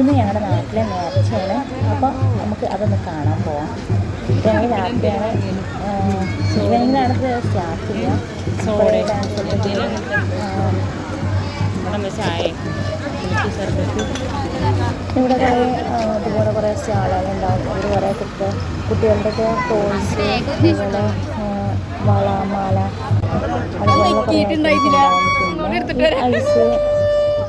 ഇന്ന് ഞങ്ങളുടെ നാട്ടിലെ നേർച്ചയാണ്. അപ്പോൾ നമുക്ക് അതൊന്ന് കാണാൻ പോവാം. ഞങ്ങൾ രാത്രിയാണ് ഈവനിങ്ങിലാണത് സ്റ്റാർട്ട് ചെയ്യുക. കുറേ ഡാൻസ് ഇവിടെ കുറേ അതുപോലെ കുറേ സ്റ്റാളുകളുണ്ടാവും. ഇവിടെ കുറേ കുട്ടികളുടെയൊക്കെ ടോയ്സ്, അതുപോലെ വള മാല, അതുപോലെ പിന്നെ ഐസ്,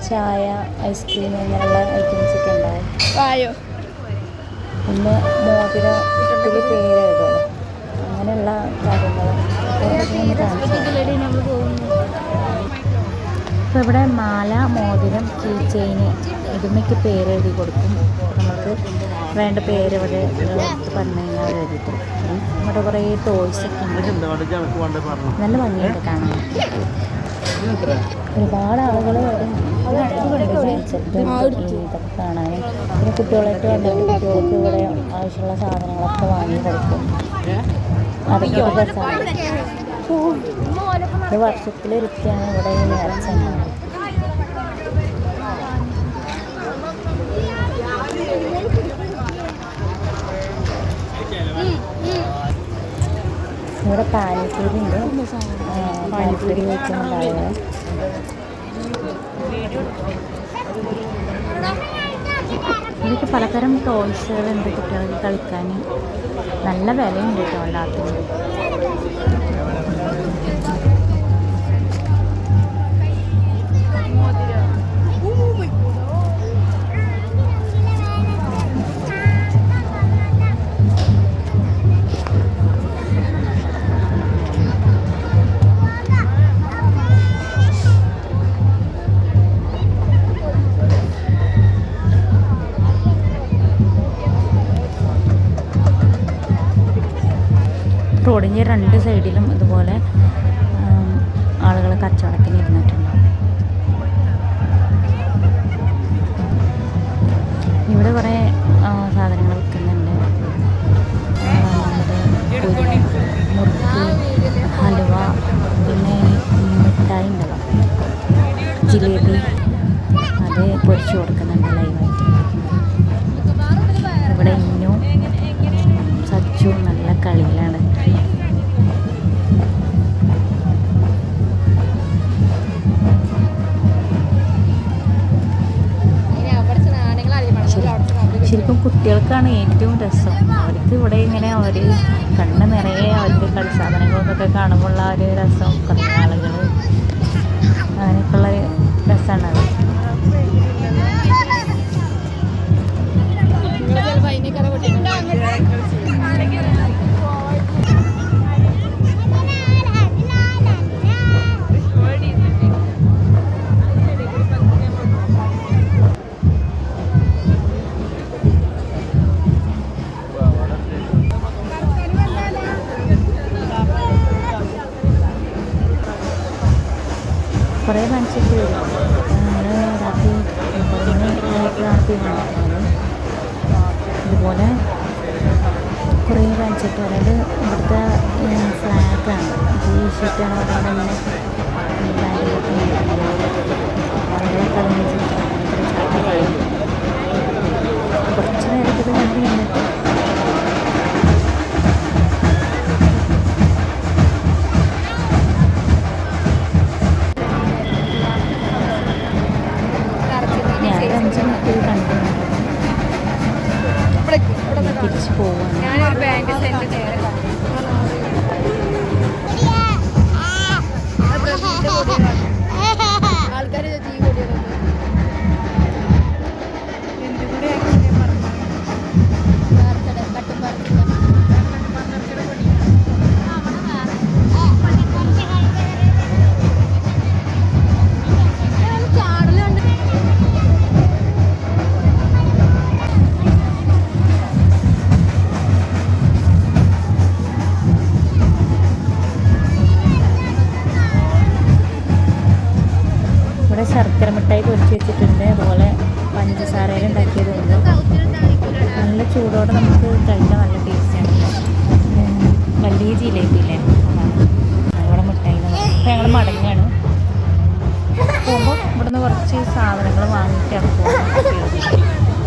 ചായ, ഐസ്ക്രീം ഇങ്ങനെയുള്ള ഐറ്റംസൊക്കെ ഉണ്ടാവും. പിന്നെ മോതിരത്തിൽ പേര് എഴുതുമല്ലോ, അങ്ങനെയുള്ള കാര്യങ്ങൾ ഇപ്പോൾ ഇവിടെ മാല, മോതിരം, കീ ചെയിന് ഇതുമൊക്കെ പേര് എഴുതി കൊടുക്കും. നമുക്ക് വേണ്ട പേര് ഇവിടെ പറഞ്ഞു കഴിഞ്ഞാൽ എഴുതിയിട്ടും. ഇവിടെ കുറേ ടോയ്സൊക്കെ ഉണ്ട്. നല്ല ഭംഗിയുണ്ട് കാണാൻ. ഒരുപാട് ആളുകൾ വരും ഇതൊക്കെ കാണാനും. പിന്നെ കുട്ടികളായിട്ട് വന്നിട്ട് കുട്ടികൾക്ക് ഇവിടെ ആവശ്യമുള്ള സാധനങ്ങളൊക്കെ വാങ്ങി കൊടുക്കും. അതൊക്കെ ഒരു രസമാണ്. ഒരു വർഷത്തിലൊരിക്കലാണ് ഇവിടെ ഈ നേർച്ച. ഇവിടെ പാനിപ്പൂരി ഉണ്ട്. പാനിപ്പൂരി വെച്ചിട്ടുണ്ടാവുക. ഇതൊക്കെ പലതരം ടോയ്സുകളുണ്ട് കുട്ടികൾക്ക് കളിക്കാൻ. നല്ല വിലയുണ്ട് കേട്ടോ എല്ലാത്തിനും. റോഡിൻ്റെ രണ്ട് സൈഡിലും ഇതുപോലെ ആളുകൾ കച്ചവടത്തിന് ഇരുന്നിട്ടുണ്ടാവും. ഇവിടെ കുറേ സാധനങ്ങൾ വിൽക്കുന്നുണ്ട്. നമ്മുടെ മുറുക്ക്, ഹലുവ, പിന്നെ മിഠായി ഉണ്ടല്ലോ, ജിലേബി, അത് പൊരിച്ചു കൊടുക്കുന്നുണ്ട് ലൈവായിട്ട്. ഇവിടെ ഇന്നും സച്ചു നല്ല കളിയിലാണ്. ശരിക്കും കുട്ടികൾക്കാണ് ഏറ്റവും രസം. അവർക്ക് ഇവിടെ ഇങ്ങനെ അവർ കണ്ണ് നിറയെ അവർക്ക് കളി സാധനങ്ങളൊക്കെ കാണുമ്പോഴുള്ള ഒരു രസം, കുറേ ആളുകൾ അങ്ങനെയൊക്കെയുള്ള രസമാണ്. കുറേ കാണിച്ചിട്ട് വരും. നമ്മൾ രാത്രി 11 രാത്രി കണ്ടിട്ടുള്ളത് ഇതുപോലെ കുറേ കാണിച്ചിട്ട്. അതായത് ഇവിടുത്തെ ഫ്ലാഗാണ്, ഷീറ്റാണ് പറയുന്നത്. കുറച്ച് നേരത്തിൽ കണ്ടു നിന്നിട്ട് തിരിച്ചു പോവാണ്. ഇവിടെ ശർക്കര മിഠായി പൊരിച്ച് വെച്ചിട്ടുണ്ട്. അതുപോലെ പഞ്ചസാരയിൽ ഉണ്ടാക്കിയതുണ്ട്. നല്ല ചൂടോടെ നമുക്ക് കഴിക്കാൻ നല്ല ടേസ്റ്റാണ്. വലിയ ജിലേബിയില്ലേ, അവിടെ മിഠായി. അപ്പോൾ ഞങ്ങൾ മടങ്ങാണ്. പോകുമ്പോൾ ഇവിടുന്ന് കുറച്ച് സാധനങ്ങൾ വാങ്ങിയിട്ടാണ് പോകുന്നത്.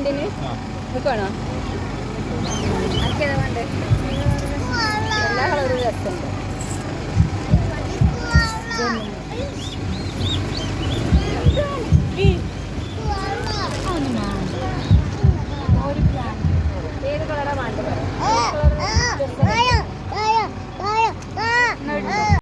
കണ്ടിന് നിങ്ങൾക്ക് വേണോ? ആർക്കേതാ വേണ്ടേ? എല്ലാ കളറും രസമുണ്ട്.